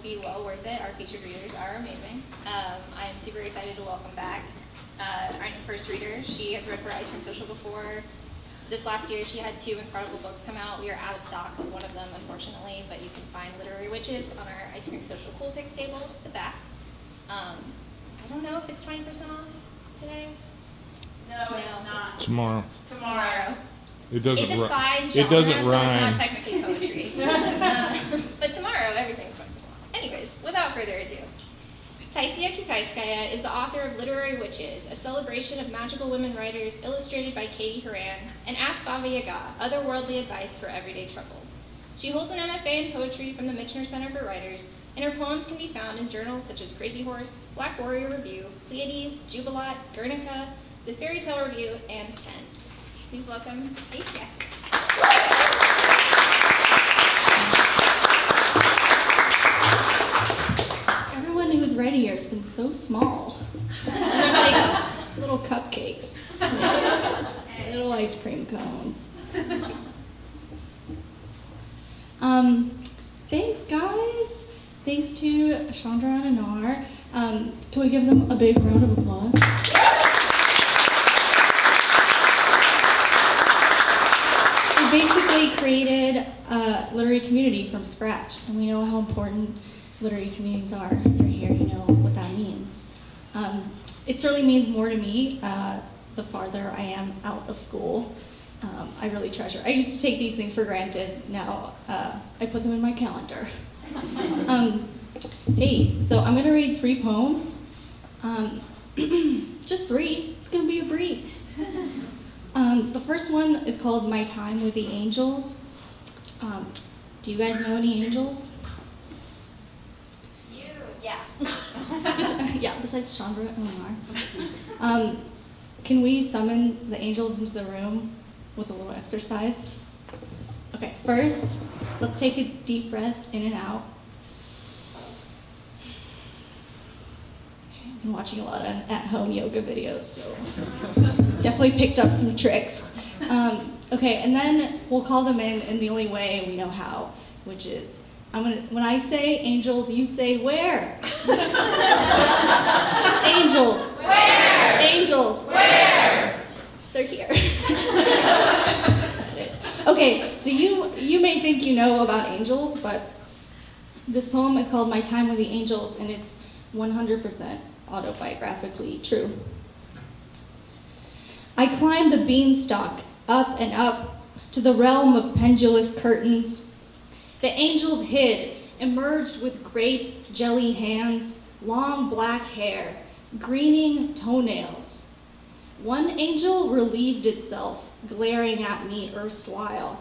be well worth it. Our featured readers are amazing. I am super excited to welcome back our first reader. She has read for Ice Cream Social before. This last year, she had 2 incredible books come out. We are out of stock of one of them, unfortunately, but you can find Literary Witches on our Ice Cream Social Cool Picks table at the back. I don't know if it's 20% off today. No, it's not. Tomorrow. It doesn't It defies genre, it doesn't so rhyme. it's not technically poetry. But tomorrow, everything's 20% off. Anyways, without further ado, Taisia Kitaiskaia is the author of Literary Witches, a celebration of magical women writers illustrated by Katy Horan, and Ask Baba Yaga, Otherworldly Advice for Everyday Troubles. She holds an MFA in poetry from the Michener Center for Writers, and her poems can be found in journals such as Crazyhorse, Black Warrior Review, Pleiades, Jubilat, Guernica, The Fairy Tale Review, and Pence. Please welcome Taisia. Everyone who's read here has been so small. Just like little cupcakes, little ice cream cones. Thanks, guys. Thanks to Chandra and Anar. Can we give them a big round of applause? We basically created a literary community from scratch, and we know how important literary communities are. If you're here, you know what that means. It certainly means more to me the farther I am out of school. I really treasure. I used to take these things for granted. Now I put them in my calendar. Hey, so I'm going to read 3 poems. Just 3. It's going to be a breeze. The first one is called My Time with the Angels. Do you guys know any angels? Yeah. Yeah, besides Chandra and Lamar. Can we summon the angels into the room with a little exercise? Okay, first, let's take a deep breath in and out. Okay, I've been watching a lot of at-home yoga videos, so definitely picked up some tricks. Okay, and then we'll call them in the only way we know how, which is, when I say angels, you say where? Angels. Where? Angels. Where? They're here. Okay, so you may think you know about angels, but this poem is called My Time with the Angels, and it's 100% autobiographically true. I climbed the beanstalk, up and up, to the realm of pendulous curtains. The angels hid, emerged with grape jelly hands, long black hair, greening toenails. One angel relieved itself, glaring at me erstwhile.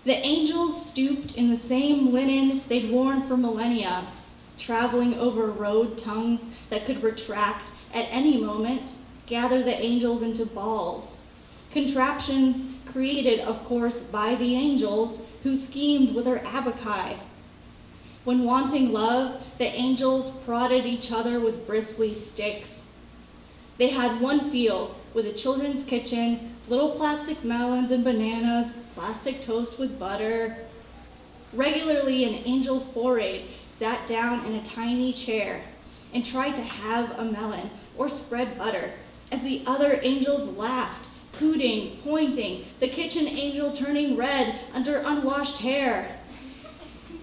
The angels stooped in the same linen they'd worn for millennia, traveling over road tongues that could retract at any moment, gather the angels into balls. Contraptions created, of course, by the angels who schemed with their abaci. When wanting love, the angels prodded each other with bristly sticks. They had one field with a children's kitchen, little plastic melons and bananas, plastic toast with butter. Regularly, an angel forayed, sat down in a tiny chair, and tried to have a melon or spread butter, as the other angels laughed, hooting, pointing, the kitchen angel turning red under unwashed hair.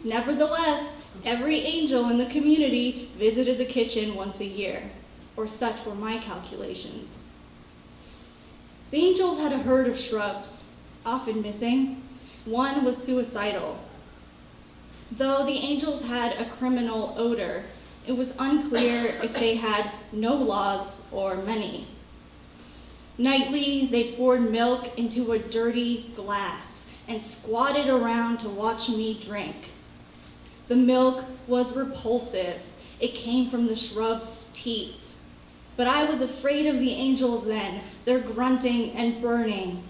Nevertheless, every angel in the community visited the kitchen once a year, or such were my calculations. The angels had a herd of shrubs, often missing. One was suicidal. Though the angels had a criminal odor, it was unclear if they had no laws or many. Nightly, they poured milk into a dirty glass and squatted around to watch me drink. The milk was repulsive. It came from the shrub's teats. But I was afraid of the angels then, their grunting and burning.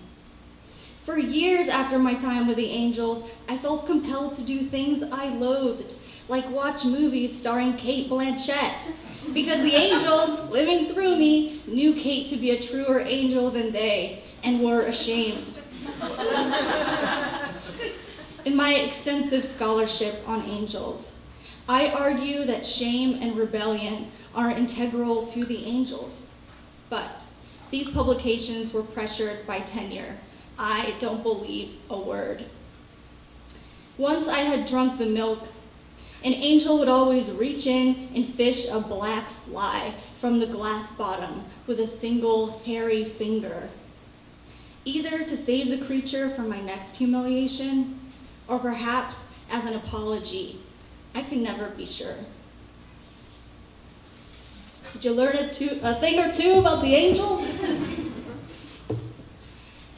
For years after my time with the angels, I felt compelled to do things I loathed, like watch movies starring Cate Blanchett, because the angels living through me knew Kate to be a truer angel than they, and were ashamed. In my extensive scholarship on angels, I argue that shame and rebellion are integral to the angels, but these publications were pressured by tenure. I don't believe a word. Once I had drunk the milk, an angel would always reach in and fish a black fly from the glass bottom with a single hairy finger, either to save the creature from my next humiliation, or perhaps as an apology. I can never be sure. Did you learn a thing or two about the angels?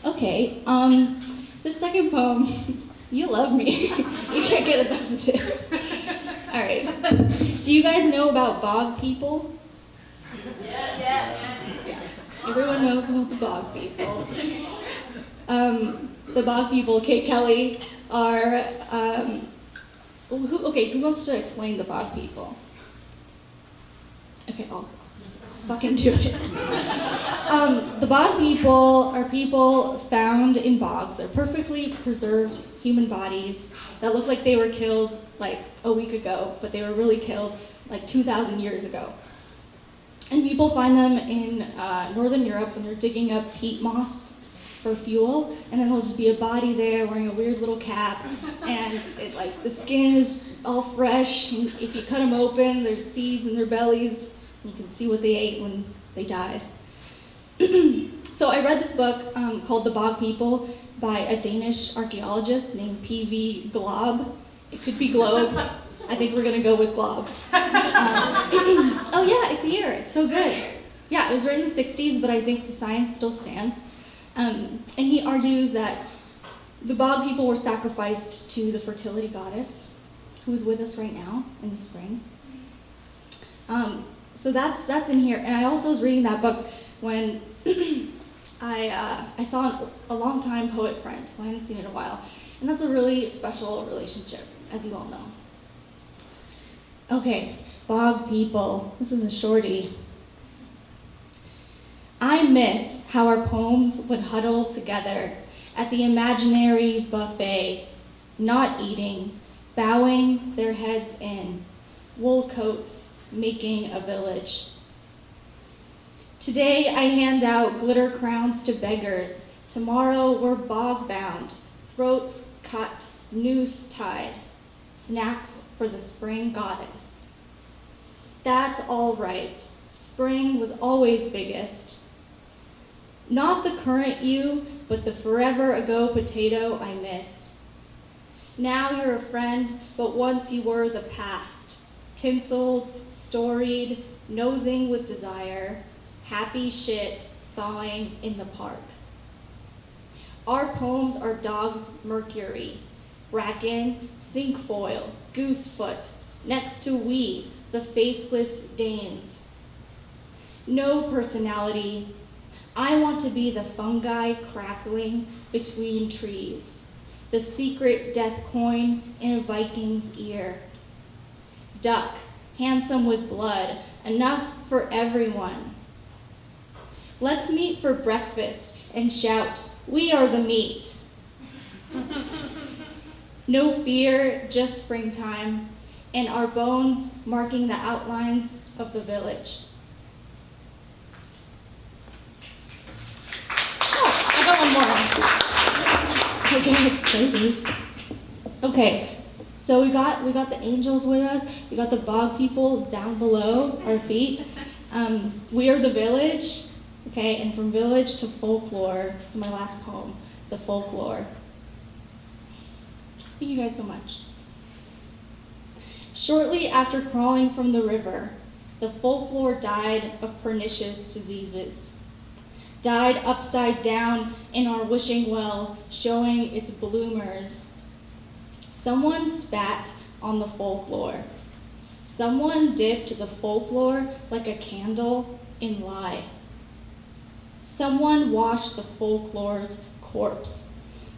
Okay, the second poem, you love me. You can't get enough of this. All right. Do you guys know about bog people? Yes. Yeah. Everyone knows about the bog people. The bog people, Kate Kelly, are, who wants to explain the bog people? Okay, I'll fucking do it. The bog people are people found in bogs. They're perfectly preserved human bodies that look like they were killed like a week ago, but they were really killed like 2,000 years ago. And people find them in Northern Europe when they're digging up peat moss for fuel, and then there'll just be a body there wearing a weird little cap, and the skin is all fresh, and if you cut them open, there's seeds in their bellies, and you can see what they ate when they died. So I read this book called The Bog People by a Danish archaeologist named P.V. Glob. It could be Globe. I think we're gonna go with Glob. Oh yeah, it's here, it's so good. Yeah, it was written in the 60s, but I think the science still stands. And he argues that the bog people were sacrificed to the fertility goddess, who is with us right now in the spring. So that's in here. And I also was reading that book when I saw a longtime poet friend who I hadn't seen in a while. And that's a really special relationship, as you all know. Okay, bog people. This is a shorty. I miss how our poems would huddle together at the imaginary buffet, not eating, bowing their heads in, wool coats making a village. Today I hand out glitter crowns to beggars. Tomorrow we're bog-bound, throats cut, noose tied, snacks for the spring goddess. That's all right. Spring was always biggest. Not the current you, but the forever ago potato I miss. Now you're a friend, but once you were the past. Tinseled, storied, nosing with desire, happy shit thawing in the park. Our poems are dogs Mercury, bracken, cinquefoil, goosefoot, next to we, the faceless Danes. No personality. I want to be the fungi crackling between trees, the secret death coin in a Viking's ear. Duck, handsome with blood, enough for everyone. Let's meet for breakfast and shout, we are the meat. No fear, just springtime, and our bones marking the outlines of the village. I got one more. I'm getting excited. Okay, so we got the angels with us. We got the bog people down below our feet. We are the village. Okay, and from village to folklore. This is my last poem, the folklore. Thank you guys so much. Shortly after crawling from the river, the folklore died of pernicious diseases. Died upside down in our wishing well, showing its bloomers. Someone spat on the folklore. Someone dipped the folklore like a candle in lye. Someone washed the folklore's corpse.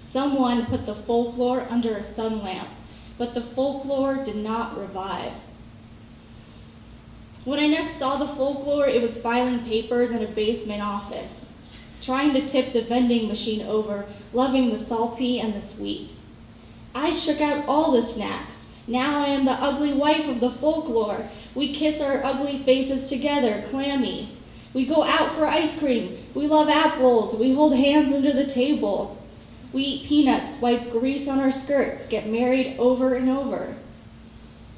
Someone put the folklore under a sun lamp, but the folklore did not revive. When I next saw the folklore, it was filing papers in a basement office, trying to tip the vending machine over, loving the salty and the sweet. I shook out all the snacks, Now I am the ugly wife of the folklore. We kiss our ugly faces together, clammy. We go out for ice cream. We love apples. We hold hands under the table. We eat peanuts, wipe grease on our skirts, get married over and over.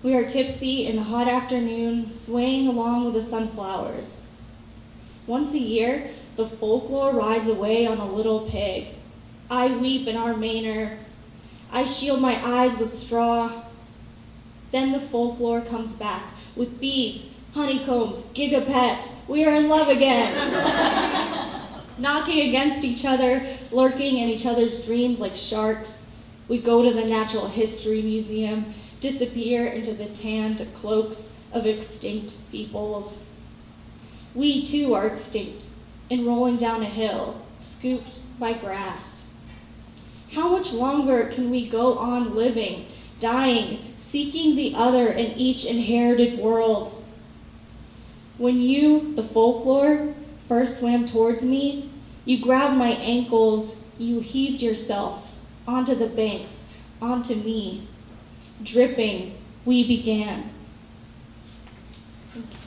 We are tipsy in the hot afternoon, swaying along with the sunflowers. Once a year, the folklore rides away on a little pig. I weep in our manor. I shield my eyes with straw. Then the folklore comes back with beads, honeycombs, gigapets. We are in love again. Knocking against each other, lurking in each other's dreams like sharks. We go to the Natural History Museum, disappear into the tanned cloaks of extinct peoples. We too are extinct and rolling down a hill, scooped by grass. How much longer can we go on living, dying, seeking the other in each inherited world? When you, the folklore, first swam towards me, you grabbed my ankles, you heaved yourself onto the banks, onto me. Dripping, we began. Thank you.